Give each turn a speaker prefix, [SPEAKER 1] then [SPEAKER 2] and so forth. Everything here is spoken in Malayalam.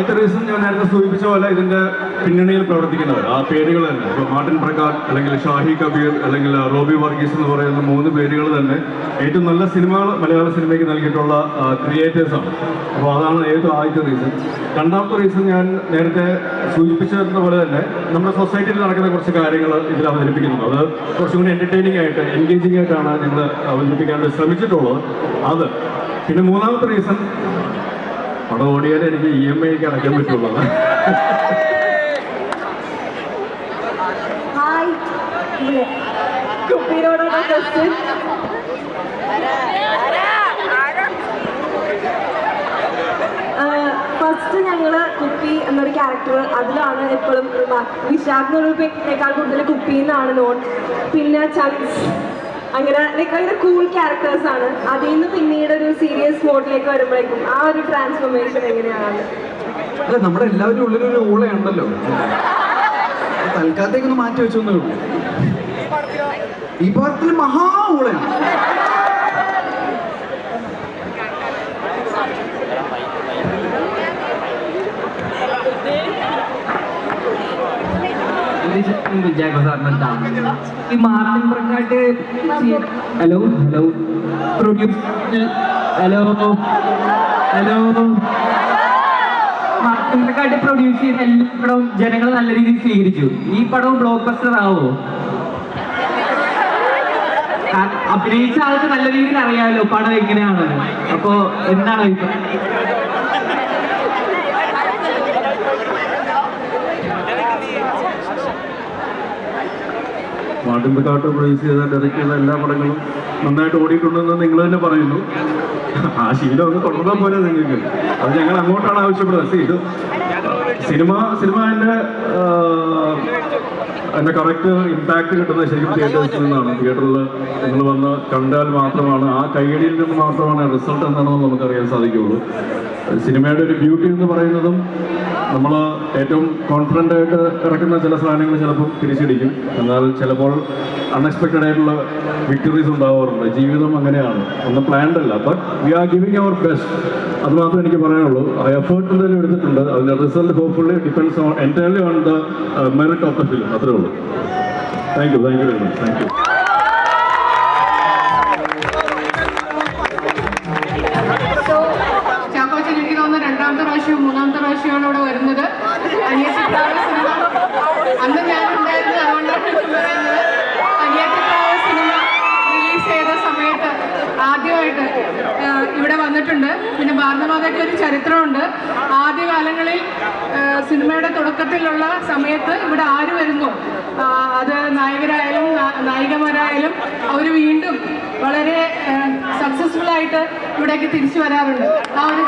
[SPEAKER 1] ആദ്യത്തെ റീസൺ ഞാൻ നേരത്തെ സൂചിപ്പിച്ച പോലെ ഇതിന്റെ പിന്നണിയിൽ പ്രവർത്തിക്കുന്നവർ, ആ പേരുകൾ തന്നെ. ഇപ്പോൾ മാർട്ടിൻ പ്രക്കാട്ട്, അല്ലെങ്കിൽ ഷാഹി കബീർ, അല്ലെങ്കിൽ റോബി വർഗീസ് എന്ന് പറയുന്ന 3 പേരുകൾ തന്നെ ഏറ്റവും നല്ല സിനിമകൾ മലയാള സിനിമയ്ക്ക് നൽകിയിട്ടുള്ള ക്രിയേറ്റേഴ്സാണ്. അപ്പോൾ അതാണ് ഏറ്റവും ആദ്യത്തെ റീസൺ. രണ്ടാമത്തെ റീസൺ ഞാൻ നേരത്തെ സൂചിപ്പിച്ചിരുന്ന പോലെ തന്നെ നമ്മുടെ സൊസൈറ്റിയിൽ നടക്കുന്ന കുറച്ച് കാര്യങ്ങൾ ഇതിൽ അവതരിപ്പിക്കുന്നത്. അത് കുറച്ചും കൂടി എൻ്റർടൈനിങ് ആയിട്ട്, എൻഗേജിങ് ആയിട്ടാണ് ഞങ്ങൾ അവതരിപ്പിക്കാൻ ശ്രമിച്ചിട്ടുള്ളത്. അത് പിന്നെ മൂന്നാമത്തെ റീസൺ, പടം ഓടിയാലേ എനിക്ക് EMI അടയ്ക്കാൻ പറ്റുള്ളത്.
[SPEAKER 2] ഫസ്റ്റ് ഞങ്ങൾ കുപ്പി എന്നൊരു ക്യാരക്ടർ, അതിലാണ് എപ്പോഴും വിശാഖ് എന്നൊരു പേരിനേക്കാൾ കൂടുതൽ കുപ്പി എന്നാണ് നോൺ. പിന്നെ ചങ്സ്, അങ്ങനെ ഭയങ്കര കൂൾ ക്യാരക്ടേഴ്സാണ്. അതിൽ നിന്ന് പിന്നീട് ഒരു സീരിയസ് മോഡിലേക്ക് വരുമ്പോഴേക്കും ആ ഒരു ട്രാൻസ്ഫോർമേഷൻ എങ്ങനെയാണ്?
[SPEAKER 3] അല്ല, നമ്മുടെ എല്ലാവരും ഉള്ളിലൊരു ഊളയുണ്ടല്ലോ, തൽക്കാലത്തേക്കൊന്ന് മാറ്റി വെച്ചൊന്നേ ഉള്ളൂ. ഈ പടത്തിൽ മഹാ ഊളയാണ്.
[SPEAKER 4] ഈ Martin Prakkat hello produce Martin Prakkat produce ചെയ്യുന്ന എല്ലാ പടവും ജനങ്ങൾ നല്ല രീതിയിൽ സ്വീകരിച്ചു. ഈ പടവും ബ്ലോക്ക് ബസ്റ്റർ ആവോ? അഭിനയിച്ച ആൾക്ക് നല്ല രീതിയിൽ അറിയാമല്ലോ പടം എങ്ങനെയാണെന്ന്. അപ്പോ എന്താണ് അഭിപ്രായം?
[SPEAKER 1] മാർട്ടിൻ പ്രക്കാട്ട് പ്രൊഡ്യൂസ് ചെയ്ത ഡയറക്റ്റ് ചെയ്ത എല്ലാ പടങ്ങളും നന്നായിട്ട് ഓടിയിട്ടുണ്ടെന്ന് നിങ്ങൾ തന്നെ പറയുന്നു. ആ ശീലം ഒന്ന് തുടർന്നാൽ പോലെ നിങ്ങൾക്ക്. അത് ഞങ്ങൾ അങ്ങോട്ടാണ് ആവശ്യപ്പെടുന്നത്. ഇത് സിനിമ അതിൻ്റെ കറക്റ്റ് ഇമ്പാക്റ്റ് കിട്ടുന്നത് ശരിക്കും തിയേറ്റേഴ്സിൽ നിന്നാണ്. തിയേറ്ററിൽ നിങ്ങൾ വന്ന് കണ്ടാൽ മാത്രമാണ്, ആ കൈയടിയിൽ നിന്ന് മാത്രമാണ് റിസൾട്ട് എന്താണെന്ന് നമുക്കറിയാൻ സാധിക്കുകയുള്ളൂ. സിനിമയുടെ ഒരു ബ്യൂട്ടി എന്ന് പറയുന്നതും നമ്മൾ ഏറ്റവും കോൺഫിഡൻ്റ് ആയിട്ട് ഇറക്കുന്ന ചില സാധനങ്ങൾ ചിലപ്പോൾ തിരിച്ചടിക്കും. എന്നാൽ ചിലപ്പോൾ അൺഎക്സ്പെക്റ്റഡ് ആയിട്ടുള്ള വിക്ടറീസ് ഉണ്ടാവാറുണ്ട്. ജീവിതം അങ്ങനെയാണ്, ഒന്നും പ്ലാൻഡ് അല്ല. ബട്ട് വി ആർ ഗിവിങ് അവർ ബെസ്റ്റ്. അത് മാത്രമേ എനിക്ക് പറയാനുള്ളൂ. ആ എഫേർട്ട് എന്തായാലും എടുത്തിട്ടുണ്ട്. അതിൻ്റെ result hopefully depends on entirely on the merit of the film. അത്രേ ഉള്ളൂ. Thank you very much. Thank you.
[SPEAKER 5] രണ്ടാമത്തെ പ്രാവശ്യവും മൂന്നാമത്തെ പ്രാവശ്യമാണ് ഇവിടെ വരുന്നത്. അനിയത്തിപ്രാവ് സിനിമ അന്ന് ഞാൻ ഉണ്ടായിരുന്നു, അതുകൊണ്ടാണ് പറയുന്നത്. അനിയത്തിപ്രാവ് സിനിമ റിലീസ് ചെയ്ത സമയത്ത് ആദ്യമായിട്ട് ഇവിടെ വന്നിട്ടുണ്ട്. പിന്നെ ഭാരതമാതയ്ക്ക് ഒരു ചരിത്രമുണ്ട്. ആദ്യകാലങ്ങളിൽ സിനിമയുടെ തുടക്കത്തിലുള്ള സമയത്ത് ഇവിടെ ആര് വരുന്നു, അത് നായകരായാലും നായികമാരായാലും അവർ വീണ്ടും വളരെ സക്സസ്ഫുൾ ആയിട്ട് ഇവിടേക്ക് തിരിച്ചു വരാറുണ്ട്. ആ ഒരു